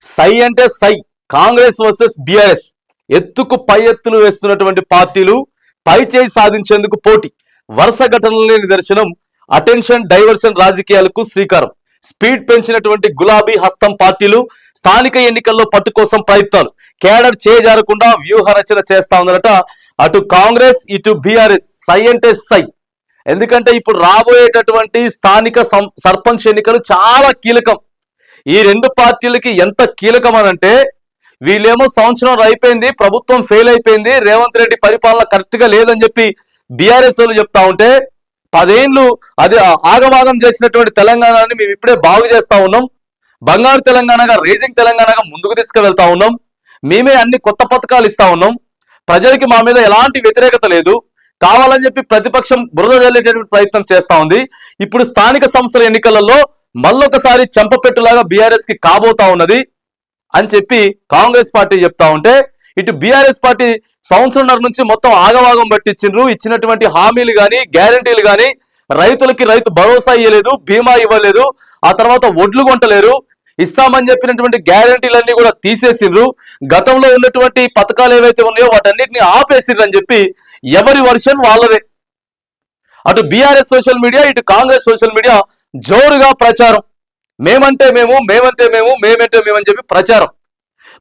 సై అంటే సై. కాంగ్రెస్ వర్సెస్ బిఆర్ఎస్. ఎత్తుకు పై ఎత్తులు వేస్తున్నటువంటి పార్టీలు పై చేయి సాధించేందుకు పోటీ. వరుస ఘటనలే నిదర్శనం. అటెన్షన్ డైవర్షన్ రాజకీయాలకు శ్రీకారం. స్పీడ్ పెంచినటువంటి గులాబీ హస్తం పార్టీలు స్థానిక ఎన్నికల్లో పట్టు కోసం ప్రయత్నాలు. కేడర్ చేజారకుండా వ్యూహ రచన చేస్తా ఉందట అటు కాంగ్రెస్ ఇటు బిఆర్ఎస్. సై అంటే సై. ఎందుకంటే ఇప్పుడు రాబోయేటటువంటి స్థానిక సర్పంచ్ ఎన్నికలు చాలా కీలకం. ఈ రెండు పార్టీలకి ఎంత కీలకం అనంటే, వీళ్ళేమో సంవత్సరం అయిపోయింది, ప్రభుత్వం ఫెయిల్ అయిపోయింది, రేవంత్ రెడ్డి పరిపాలన కరెక్ట్ గా లేదని చెప్పి బీఆర్ఎస్ వాళ్ళు చెప్తా ఉంటే, 10 ఏళ్ళు అది ఆగమాగం చేసినటువంటి తెలంగాణని మేము ఇప్పుడే బాగు చేస్తా ఉన్నాం, బంగారు తెలంగాణగా రేజింగ్ తెలంగాణగా ముందుకు తీసుకువెళ్తా ఉన్నాం, మేమే అన్ని కొత్త పథకాలు ఇస్తా ఉన్నాం, ప్రజలకి మా మీద ఎలాంటి వ్యతిరేకత లేదు, కావాలని చెప్పి ప్రతిపక్షం బురద జల్లేటటువంటి ప్రయత్నం చేస్తా ఉంది. ఇప్పుడు స్థానిక సంస్థల ఎన్నికలలో మళ్ళొకసారి చెంపపెట్టులాగా బీఆర్ఎస్ కి కాబోతా ఉన్నది అని చెప్పి కాంగ్రెస్ పార్టీ చెప్తా ఉంటే, ఇటు బీఆర్ఎస్ పార్టీ సంవత్సరంన్నర నుంచి మొత్తం ఆగవాగం పట్టించిండ్రు. ఇచ్చినటువంటి హామీలు గాని గ్యారంటీలు గాని రైతులకి రైతు భరోసా ఇవ్వలేదు, బీమా ఇవ్వలేదు, ఆ తర్వాత ఒడ్లు కొంటలేరు, ఇస్తామని చెప్పినటువంటి గ్యారంటీలన్నీ కూడా తీసేసిండ్రు, గతంలో ఉన్నటువంటి పథకాలు ఏవైతే ఉన్నాయో వాటన్నిటిని ఆపేసిండ్రు అని చెప్పి ఎవరి వర్షన్ వాళ్ళదే. అటు బీఆర్ఎస్ సోషల్ మీడియా ఇటు కాంగ్రెస్ సోషల్ మీడియా జోరుగా ప్రచారం. మేమంటే మేము, మేమంటే మేము, మేమంటే మేమని చెప్పి ప్రచారం.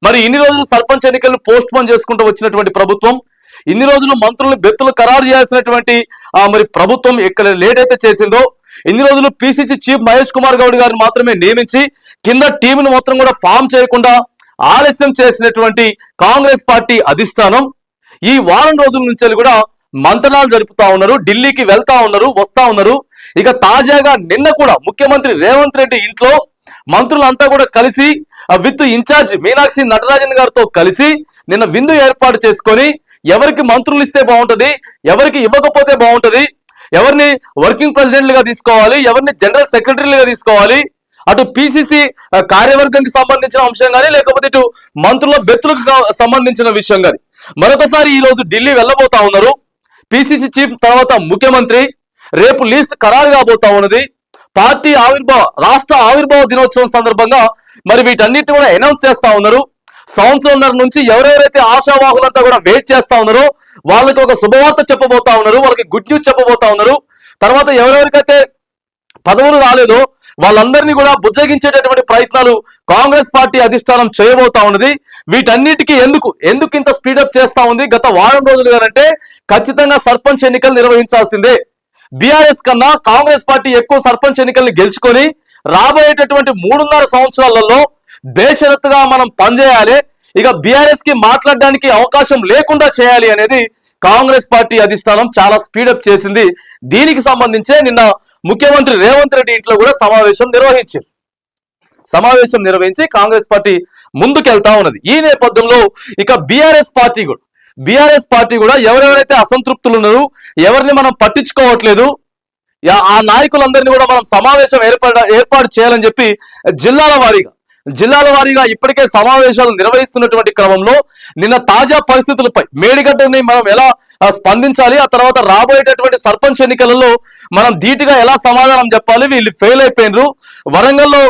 మరి ఇన్ని రోజులు సర్పంచ్ ఎన్నికలను పోస్ట్ పోన్ చేసుకుంటూ వచ్చినటువంటి ప్రభుత్వం, ఇన్ని రోజులు మంత్రులను బెత్తులు ఖరారు చేయాల్సినటువంటి మరి ప్రభుత్వం ఎక్కడ లేట్ అయితే చేసిందో, ఇన్ని రోజులు పిసిసి చీఫ్ మహేష్ కుమార్ గౌడ్ గారిని మాత్రమే నియమించి కింద టీంను మొత్తం కూడా ఫామ్ చేయకుండా ఆలస్యం చేసినటువంటి కాంగ్రెస్ పార్టీ అధిష్టానం ఈ వారం రోజుల నుంచి కూడా మంతనాలు జరుపుతా ఉన్నారు, ఢిల్లీకి వెళ్తా ఉన్నారు, వస్తా ఉన్నారు. ఇక తాజాగా నిన్న కూడా ముఖ్యమంత్రి రేవంత్ రెడ్డి ఇంట్లో మంత్రులంతా కూడా కలిసి విత్ ఇన్ఛార్జ్ మీనాక్షి నటరాజన్ గారితో కలిసి నిన్న విందు ఏర్పాటు చేసుకొని ఎవరికి మంత్రులు ఇస్తే బాగుంటది, ఎవరికి ఇవ్వకపోతే బాగుంటది, ఎవరిని వర్కింగ్ ప్రెసిడెంట్లుగా తీసుకోవాలి, ఎవరిని జనరల్ సెక్రటరీలుగా తీసుకోవాలి, అటు పిసిసి కార్యవర్గానికి సంబంధించిన అంశం కానీ లేకపోతే ఇటు మంత్రుల బెత్తులకు సంబంధించిన విషయం కానీ మరొకసారి ఈ రోజు ఢిల్లీ వెళ్ళబోతా ఉన్నారు. పిసిసి చీఫ్ తర్వాత ముఖ్యమంత్రి రేపు లిస్ట్ ఖరారు కాబోతా ఉన్నది. పార్టీ రాష్ట్ర ఆవిర్భావ దినోత్సవం సందర్భంగా మరి వీటన్నిటిని కూడా అనౌన్స్ చేస్తా ఉన్నారు. సంవత్సరంన్నర నుంచి ఎవరెవరైతే ఆశావాహులంతా కూడా వెయిట్ చేస్తా ఉన్నారో వాళ్ళకి ఒక శుభవార్త చెప్పబోతా ఉన్నారు, వాళ్ళకి గుడ్ న్యూస్ చెప్పబోతా ఉన్నారు. తర్వాత ఎవరెవరికైతే పదవులు రాలేదో వాళ్ళందరినీ కూడా బుజ్జగించేటటువంటి ప్రయత్నాలు కాంగ్రెస్ పార్టీ అధిష్టానం చేయబోతా ఉన్నది. వీటన్నిటికీ ఎందుకు ఇంత స్పీడప్ చేస్తా ఉంది గత వారం రోజులుగా అంటే, ఖచ్చితంగా సర్పంచ్ ఎన్నికలు నిర్వహించాల్సిందే. బీఆర్ఎస్ కన్నా కాంగ్రెస్ పార్టీ ఎక్కువ సర్పంచ్ ఎన్నికల్ని గెలుచుకొని రాబోయేటటువంటి 3.5 సంవత్సరాలలో బేషరతుగా మనం పనిచేయాలి, ఇక బీఆర్ఎస్ కి మాట్లాడడానికి అవకాశం లేకుండా చేయాలి అనేది కాంగ్రెస్ పార్టీ అధిష్టానం చాలా స్పీడప్ చేసింది. దీనికి సంబంధించే నిన్న ముఖ్యమంత్రి రేవంత్ రెడ్డి ఇంట్లో కూడా సమావేశం నిర్వహించి కాంగ్రెస్ పార్టీ ముందుకెళ్తా ఉన్నది. ఈ నేపథ్యంలో ఇక బీఆర్ఎస్ పార్టీ కూడా ఎవరెవరైతే అసంతృప్తులు ఉన్నారు, ఎవరిని మనం పట్టించుకోవట్లేదు, ఆ నాయకులందరినీ కూడా మనం సమావేశం ఏర్పాటు చేయాలని చెప్పి జిల్లాల వారీగా ఇప్పటికే సమావేశాలు నిర్వహిస్తున్నటువంటి క్రమంలో నిన్న తాజా పరిస్థితులపై మేడిగడ్డని మనం ఎలా స్పందించాలి, ఆ తర్వాత రాబోయేటటువంటి సర్పంచ్ ఎన్నికలలో మనం ధీటుగా ఎలా సమాధానం చెప్పాలి, వీళ్ళు ఫెయిల్ అయిపోయినరు. వరంగల్లో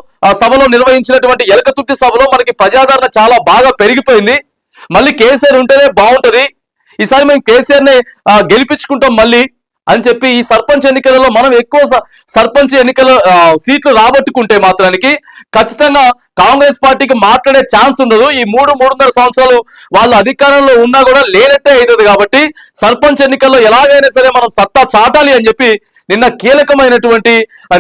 సభలో నిర్వహించినటువంటి ఎలకతుర్తి సభలో మనకి ప్రజాదరణ చాలా బాగా పెరిగిపోయింది, మళ్ళీ కేసీఆర్ ఉంటేనే బాగుంటది, ఈసారి మేము కేసీఆర్ నే గెలిపించుకుంటాం మళ్ళీ అని చెప్పి ఈ సర్పంచ్ ఎన్నికలలో మనం ఎక్కువ సర్పంచ్ ఎన్నికల సీట్లు రాబట్టుకుంటే మాత్రానికి ఖచ్చితంగా కాంగ్రెస్ పార్టీకి మాట్లాడే ఛాన్స్ ఉండదు. ఈ 3.5 సంవత్సరాలు వాళ్ళు అధికారంలో ఉన్నా కూడా లేనట్టే అవుతుంది. కాబట్టి సర్పంచ్ ఎన్నికల్లో ఎలాగైనా సరే మనం సత్తా చాటాలి అని చెప్పి నిన్న కీలకమైనటువంటి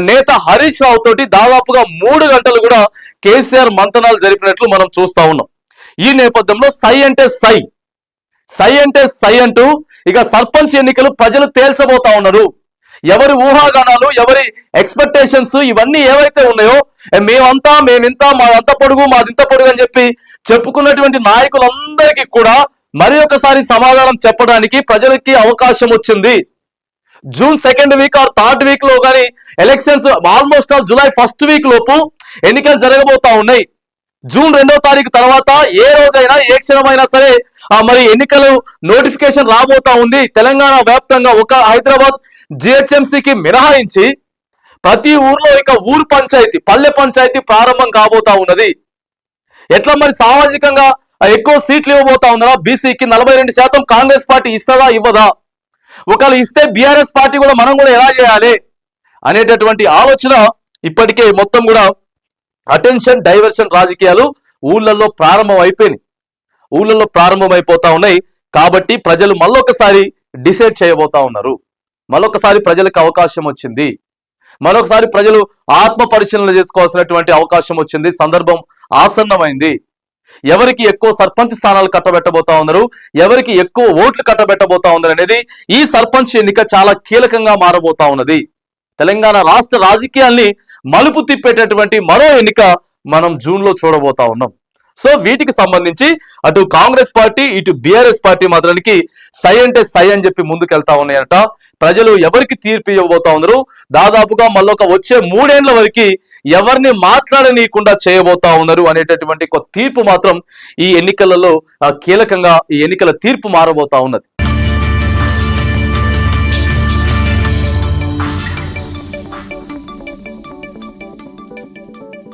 నేత హరీష్ రావు తోటి దాదాపుగా 3 గంటలు కూడా కేసీఆర్ మంతనాలు జరిపినట్లు మనం చూస్తా ఉన్నాం. ఈ నేపథ్యంలో సై అంటే సై అంటూ ఇక సర్పంచ్ ఎన్నికలు ప్రజలు తేల్చబోతా ఉన్నారు. ఎవరి ఊహాగానాలు, ఎవరి ఎక్స్పెక్టేషన్స్ ఇవన్నీ ఏవైతే ఉన్నాయో, మేమింత మాదంత పొడుగు మాదింత పొడుగు అని చెప్పి చెప్పుకున్నటువంటి నాయకులందరికీ కూడా మరి ఒకసారి సమాధానం చెప్పడానికి ప్రజలకి అవకాశం వచ్చింది. June 2nd week or 3rd week లో కానీ elections almost July 1st week లోపు ఎన్నికలు జరగబోతా ఉన్నాయి. జూన్ 2వ తారీఖు తర్వాత ఏ రోజైనా ఏ క్షణమైనా సరే మరి ఎన్నికలు నోటిఫికేషన్ రాబోతా ఉంది. తెలంగాణ వ్యాప్తంగా ఒక హైదరాబాద్ జిహెచ్ఎంసీకి మినహాయించి ప్రతి ఊర్లో ఇక ఊరు పంచాయతీ, పల్లె పంచాయతీ ప్రారంభం కాబోతా ఉన్నది. ఎట్లా మరి సామాజికంగా ఎక్కువ సీట్లు ఇవ్వబోతా ఉన్నారా? బీసీకి 42% కాంగ్రెస్ పార్టీ ఇస్తుందా ఇవ్వదా? ఒకవేళ ఇస్తే బీఆర్ఎస్ పార్టీ కూడా మనం కూడా ఎలా చేయాలి అనేటటువంటి ఆలోచన ఇప్పటికే మొత్తం కూడా అటెన్షన్ డైవర్షన్ రాజకీయాలు ఊళ్ళల్లో ప్రారంభమైపోతా ఉన్నాయి. కాబట్టి ప్రజలు మళ్ళొకసారి డిసైడ్ చేయబోతా ఉన్నారు. మళ్ళొకసారి ప్రజలకు అవకాశం వచ్చింది. మరొకసారి ప్రజలు ఆత్మ పరిశీలన చేసుకోవాల్సినటువంటి అవకాశం వచ్చింది. సందర్భం ఆసన్నమైంది. ఎవరికి ఎక్కువ సర్పంచ్ స్థానాలు కట్టబెట్టబోతా ఉన్నారు, ఎవరికి ఎక్కువ ఓట్లు కట్టబెట్టబోతా ఉన్నారు అనేది ఈ సర్పంచ్ ఎన్నిక చాలా కీలకంగా మారబోతా ఉన్నది. తెలంగాణ రాష్ట్ర రాజకీయాల్ని మలుపు తిప్పేటటువంటి మరో ఎన్నిక మనం జూన్ లో చూడబోతా ఉన్నాం. సో వీటికి సంబంధించి అటు కాంగ్రెస్ పార్టీ ఇటు బీఆర్ఎస్ పార్టీ మాత్రానికి సై అంటే సై అని చెప్పి ముందుకెళ్తా ఉన్నాయట. ప్రజలు ఎవరికి తీర్పు ఇవ్వబోతా ఉన్నారు, దాదాపుగా మళ్ళొక వచ్చే 3 ఏళ్ల వరకు ఎవరిని మాట్లాడనీయకుండా చేయబోతా ఉన్నారు అనేటటువంటి ఒక తీర్పు మాత్రం ఈ ఎన్నికలలో కీలకంగా ఈ ఎన్నికల తీర్పు మారబోతా ఉన్నది.